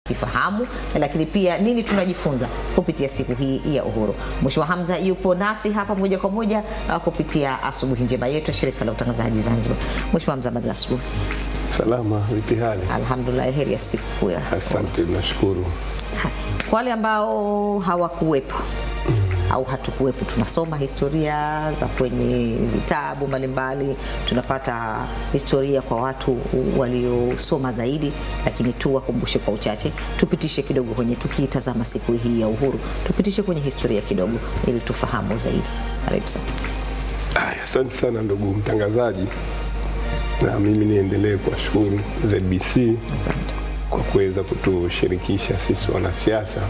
kifahamu, lakini pia nini tunajifunza kupitia siku hii ya uhuru. Mheshimiwa Hamza yupo nasi hapa moja kwa moja kupitia asubuhi njema yetu shirika la utangazaji Zanzibar. Mheshimiwa Hamza, habari za asubuhi? Salama, vipi hali? Alhamdulillah, heri ya siku ya. Asante, nashukuru. Kwa wale ambao hawakuwepo au hatukuwepo, tunasoma historia za kwenye vitabu mbalimbali, tunapata historia kwa watu waliosoma zaidi, lakini tu wakumbushe kwa uchache, tupitishe kidogo kwenye, tukitazama siku hii ya uhuru, tupitishe kwenye historia kidogo ili tufahamu zaidi. Karibu sana. Asante sana ndugu mtangazaji, na mimi niendelee kuwashukuru ZBC kwa kuweza kutushirikisha sisi wanasiasa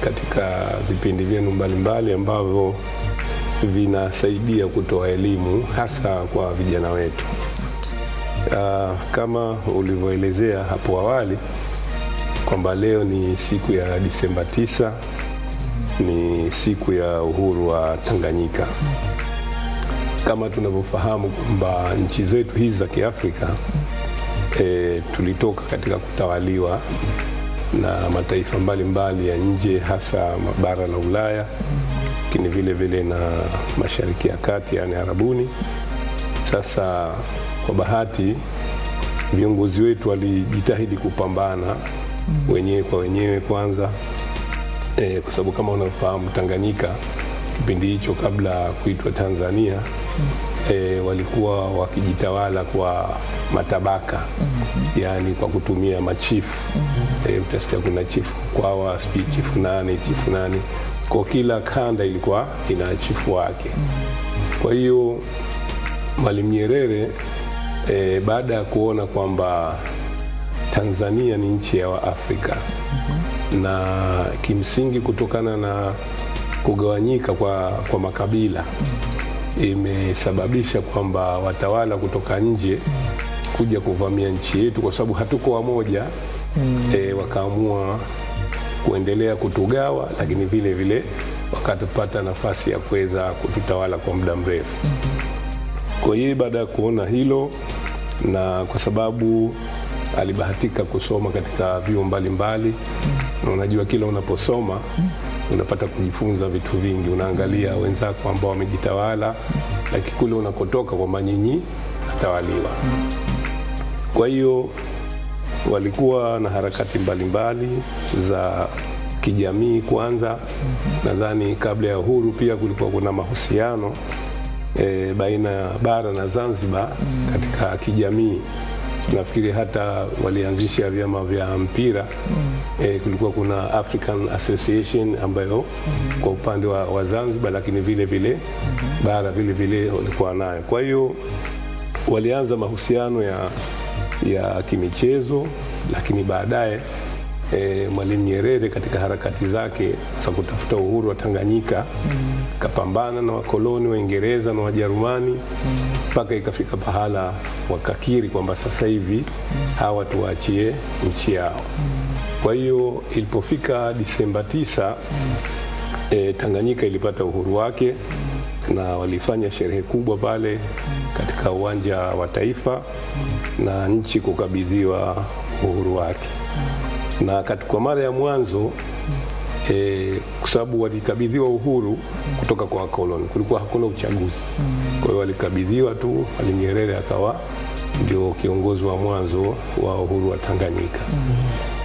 katika vipindi vyenu mbalimbali ambavyo vinasaidia kutoa elimu hasa kwa vijana wetu. Kama ulivyoelezea hapo awali kwamba leo ni siku ya Disemba 9, ni siku ya uhuru wa Tanganyika. Kama tunavyofahamu kwamba nchi zetu hizi za Kiafrika tulitoka katika kutawaliwa na mataifa mbalimbali ya nje, hasa bara la Ulaya, lakini vile vile na Mashariki ya Kati, yani Arabuni. Sasa kwa bahati viongozi wetu walijitahidi kupambana wenyewe kwa wenyewe kwanza, kwa sababu kama unafahamu Tanganyika kipindi hicho kabla kuitwa Tanzania walikuwa wakijitawala kwa matabaka, yani kwa kutumia machifu. Utasikia kuna chifu Kwawa, chifu nani, kwa kila kanda ilikuwa ina chifu wake. Kwa hiyo Mwalimu Nyerere baada ya kuona kwamba Tanzania ni nchi ya Waafrika na kimsingi kutokana na kugawanyika kwa makabila imesababisha kwamba watawala kutoka nje kuja kuvamia nchi yetu, kwa sababu hatuko wamoja. Wakaamua kuendelea kutugawa, lakini vile vile wakatupata nafasi ya kuweza kututawala kwa muda mrefu. Kwa hiyo baada ya kuona hilo, na kwa sababu alibahatika kusoma katika vyuo mbalimbali, na unajua kila unaposoma unapata kujifunza vitu vingi, unaangalia wenzako ambao wamejitawala, lakini kule unakotoka kwamba nyinyi natawaliwa. Kwa hiyo walikuwa na harakati mbalimbali za kijamii kwanza. Nadhani kabla ya uhuru pia kulikuwa kuna mahusiano baina ya bara na Zanzibar katika kijamii. Nafikiri hata walianzisha vyama vya mpira. Kulikuwa kuna African Association ambayo kwa upande wa Zanzibar, lakini vile vile bara vile vile walikuwa nayo. Kwa hiyo walianza mahusiano ya kimichezo, lakini baadaye Mwalimu Nyerere katika harakati zake za kutafuta uhuru wa Tanganyika kapambana na wakoloni wa Uingereza na Wajerumani mpaka ikafika pahala wakakiri kwamba sasa hivi hawa tuachie nchi yao. Kwa hiyo ilipofika Disemba 9 Tanganyika ilipata uhuru wake, na walifanya sherehe kubwa pale katika uwanja wa Taifa na nchi kukabidhiwa uhuru wake. Na kwa mara ya mwanzo kwa sababu walikabidhiwa uhuru kutoka kwa wakoloni, kulikuwa hakuna uchaguzi. Kwa hiyo walikabidhiwa tu, Mwalimu Nyerere akawa ndio kiongozi wa mwanzo wa uhuru wa Tanganyika.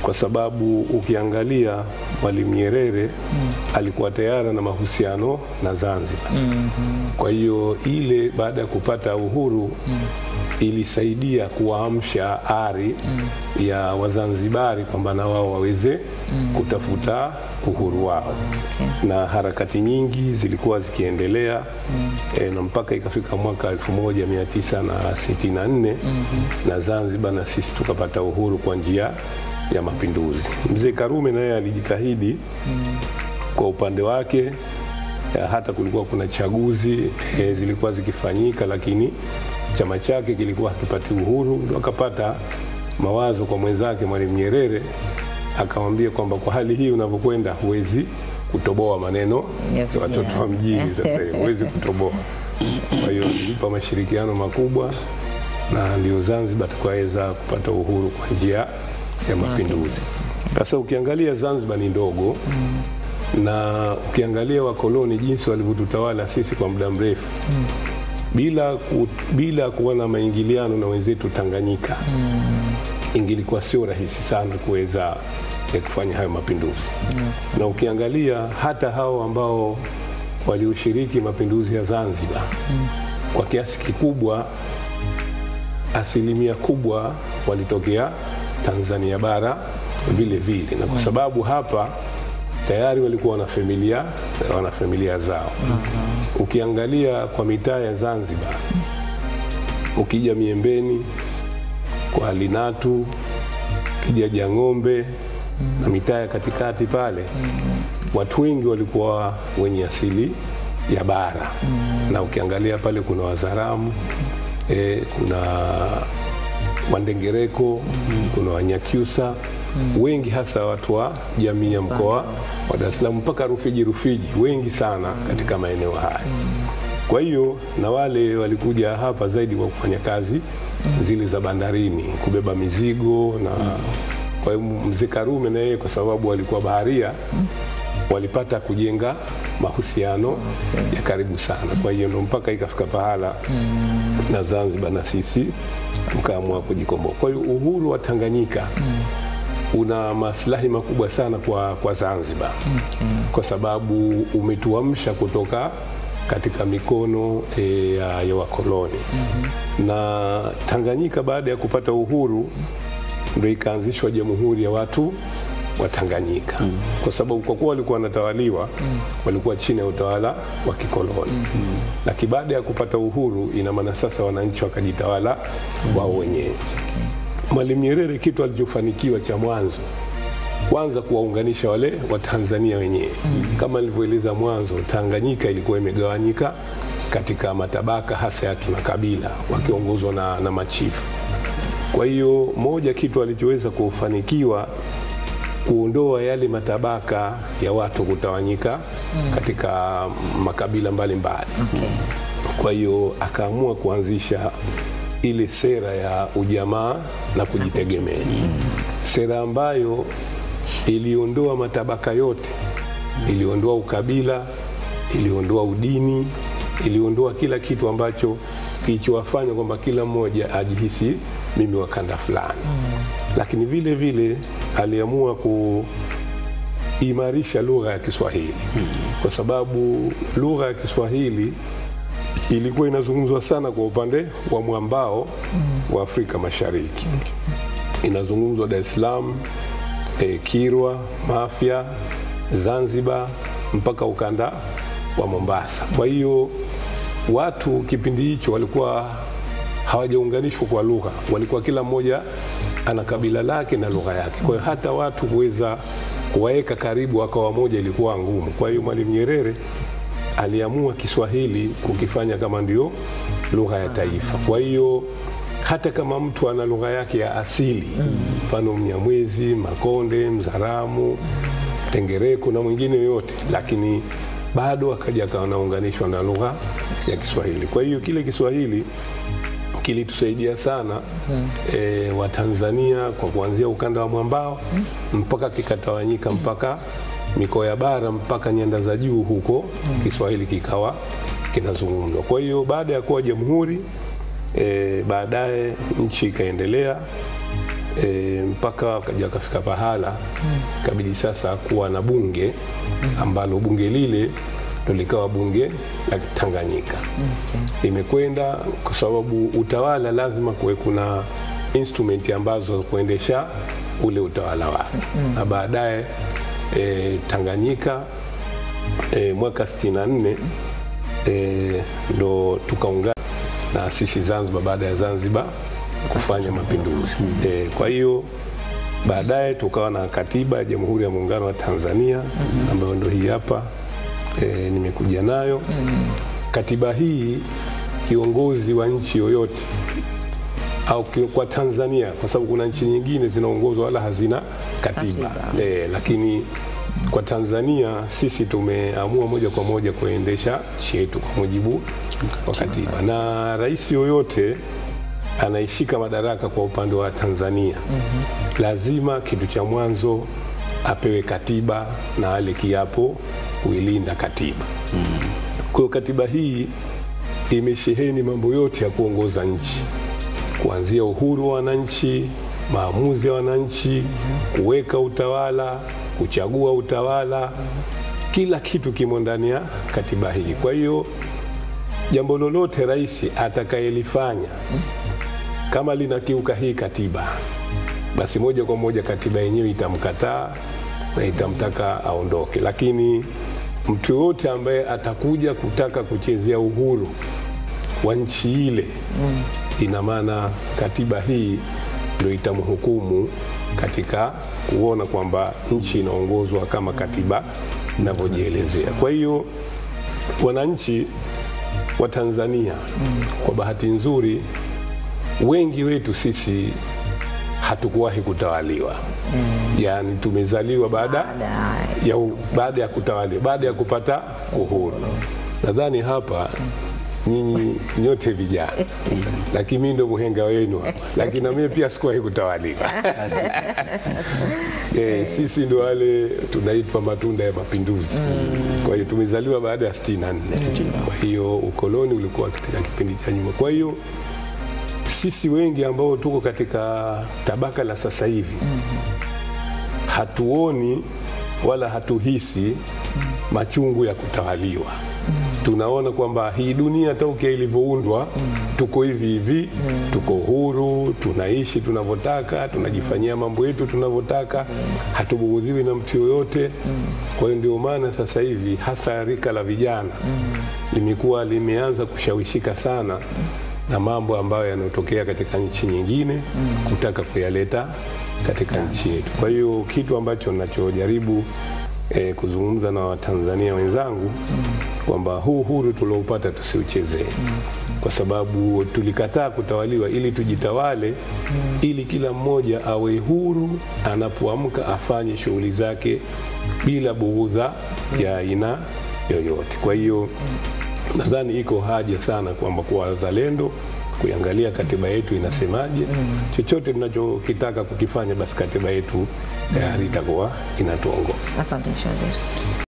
Kwa sababu ukiangalia Mwalimu Nyerere alikuwa tayari na mahusiano na Zanzibar. Kwa hiyo ile baada ya kupata uhuru ilisaidia kuamsha ari ya Wazanzibari kwamba na wao waweze kutafuta uhuru wao. Na harakati nyingi zilikuwa zikiendelea na mpaka ikafika mwaka 1964 na Zanzibar na sisi tukapata uhuru kwa njia ya mapinduzi. Mzee Karume naye alijitahidi kwa upande wake, hata kulikuwa kuna chaguzi zilikuwa zikifanyika, lakini chama chake kilikuwa hakipati uhuru. Ndio akapata mawazo kwa mwenzake Mwalimu Nyerere, akamwambia kwamba kwa hali hii unavyokwenda huwezi kutoboa maneno ya watoto wa mjini, sasa huwezi kutoboa. Kwa hiyo ilipa mashirikiano makubwa, na ndio Zanzibar tukaweza kupata uhuru kwa njia ya mapinduzi. Sasa ukiangalia Zanzibar ni ndogo, na ukiangalia wakoloni jinsi walivyotutawala sisi kwa muda mrefu, bila kuwa na maingiliano na wenzetu Tanganyika, ingilikuwa sio rahisi sana kuweza kufanya hayo mapinduzi. Na ukiangalia hata hao ambao walioshiriki mapinduzi ya Zanzibar, kwa kiasi kikubwa, asilimia kubwa walitokea Tanzania bara vile vile, na kwa sababu hapa tayari walikuwa wana familia zao. Ukiangalia kwa mitaa ya Zanzibar, ukija Miembeni, kwa Linatu, ukija Jang'ombe na mitaa ya katikati pale, watu wengi walikuwa wenye asili ya bara. Na ukiangalia pale kuna Wazaramu, kuna Wandengereko, kuna Wanyakyusa, wengi hasa watu wa jamii ya mkoa wa Dar es Salaam mpaka Rufiji wengi sana katika maeneo haya. Kwa hiyo na wale walikuja hapa zaidi kwa kufanya kazi zile za bandarini, kubeba mizigo. Na kwa hiyo Mzee Karume na yeye, kwa sababu alikuwa baharia, walipata kujenga mahusiano ya karibu sana. Kwa hiyo ndo mpaka ikafika pahala na Zanzibar na sisi tukaamua kujikomboa. Kwa hiyo uhuru wa Tanganyika una maslahi makubwa sana kwa Zanzibar, kwa sababu umetuamsha kutoka katika mikono ya wakoloni. Na Tanganyika baada ya kupata uhuru ndio ikaanzishwa Jamhuri ya Watu wa Tanganyika, kwa sababu kwa kuwa walikuwa wanatawaliwa, walikuwa chini ya utawala wa kikoloni. Lakini baada ya kupata uhuru, ina maana sasa wananchi wakajitawala wao wenyewe. Mwalimu Nyerere kitu alichofanikiwa cha mwanzo, kwanza kuwaunganisha wale wa Tanzania wenyewe. Kama nilivyoeleza mwanzo, Tanganyika ilikuwa imegawanyika katika matabaka hasa ya kimakabila wakiongozwa na machifu. Kwa hiyo moja kitu alichoweza kufanikiwa kuondoa yale matabaka ya watu kutawanyika katika makabila mbalimbali. Kwa hiyo akaamua kuanzisha ile sera ya ujamaa na kujitegemea. Sera ambayo iliondoa matabaka yote, iliondoa ukabila, iliondoa udini, iliondoa kila kitu ambacho kilichowafanya kwamba kila mmoja ajihisi mimi wa kanda fulani. Lakini vile vile aliamua kuimarisha lugha ya Kiswahili, kwa sababu lugha ya Kiswahili ilikuwa inazungumzwa sana kwa upande wa mwambao wa Afrika Mashariki. Inazungumzwa Dar es Salaam, Kilwa, Mafia, Zanzibar mpaka ukanda wa Mombasa. Kwa hiyo watu kipindi hicho walikuwa hawajaunganishwa kwa lugha, walikuwa kila mmoja ana kabila lake na lugha yake. Kwa hiyo hata watu kuweza kuwaeka karibu wakawa moja ilikuwa ngumu. Kwa hiyo Mwalimu Nyerere aliamua Kiswahili kukifanya kama ndio lugha ya taifa. Kwa hiyo hata kama mtu ana lugha yake ya asili, mfano Mnyamwezi, Makonde, Mzaramu, Tengereko na mwingine yote, lakini bado akaja anaunganishwa na lugha ya Kiswahili. Kwa hiyo kile Kiswahili kilitusaidia sana Watanzania kwa kuanzia ukanda wa mwambao mpaka kikatawanyika mpaka mikoa ya bara mpaka nyanda za juu huko, Kiswahili kikawa kinazungumzwa. Kwa hiyo baada ya kuwa jamhuri, baadaye nchi ikaendelea mpaka wakaja kafika pahala kabidi sasa kuwa na bunge, ambalo bunge lile ndio likawa bunge la Tanganyika. Imekwenda kwa sababu utawala lazima kuwe kuna instrument ambazo kuendesha ule utawala wake. Na baadaye Tanganyika mwaka 64 ndo tukaungana na sisi Zanzibar baada ya Zanzibar kufanya mapinduzi. Kwa hiyo baadaye tukawa na katiba ya Jamhuri ya Muungano wa Tanzania ambayo ndio hii hapa nimekuja nayo. Katiba hii kiongozi wa nchi yoyote au kwa Tanzania, kwa sababu kuna nchi nyingine zinaongozwa wala hazina katiba. Lakini kwa Tanzania sisi tumeamua moja kwa moja kuendesha nchi yetu kwa mujibu wa katiba, na rais yoyote anaishika madaraka kwa upande wa Tanzania, lazima kitu cha mwanzo apewe katiba na ale kiapo kuilinda katiba. Kwa katiba hii imesheheni mambo yote ya kuongoza nchi, kuanzia uhuru wa wananchi, maamuzi ya wananchi, kuweka utawala, kuchagua utawala, kila kitu kimo ndani ya katiba hii. Kwa hiyo jambo lolote rais atakayelifanya kama linakiuka hii katiba, basi moja kwa moja katiba yenyewe itamkataa na itamtaka aondoke. Lakini mtu yote ambaye atakuja kutaka kuchezea uhuru wa nchi ile, ina maana katiba hii ndio itamhukumu katika kuona kwamba nchi inaongozwa kama katiba inavyojielezea. Kwa hiyo wananchi wa Tanzania, kwa bahati nzuri, wengi wetu sisi hatukuwahi kutawaliwa. Yani tumezaliwa baada ya kutawaliwa, baada ya kupata uhuru. Nadhani hapa nyinyi nyote vijana, lakini mimi ndo muhenga wenu hapa, lakini na mimi pia sikuwahi kutawaliwa. Sisi ndo wale tunaitwa matunda ya mapinduzi. Kwa hiyo tumezaliwa baada ya 64. Kwa hiyo ukoloni ulikuwa katika kipindi cha nyuma. Kwa hiyo sisi wengi ambao tuko katika tabaka la sasa hivi hatuoni wala hatuhisi machungu ya kutawaliwa. Tunaona kwamba hii dunia tokea ilivyoundwa tuko hivi hivi, tuko huru, tunaishi tunavyotaka, tunajifanyia mambo yetu tunavyotaka, hatubughudhiwi na mtu yoyote. Kwa hiyo ndio maana sasa hivi hasa rika la vijana limekuwa limeanza kushawishika sana na mambo ambayo yanayotokea katika nchi nyingine, kutaka kuyaleta katika nchi yetu. Kwa hiyo kitu ambacho ninachojaribu kuzungumza na Watanzania wenzangu kwamba huu uhuru tuliopata tusiuchezee, kwa sababu tulikataa kutawaliwa ili tujitawale, ili kila mmoja awe huru anapoamka afanye shughuli zake bila bughudha ya aina yoyote. Kwa hiyo nadhani iko haja sana kwamba kwa wazalendo kuangalia katiba yetu inasemaje. Chochote tunachokitaka kukifanya, basi katiba yetu tayari itakuwa inatuongoza. Asante Waziri.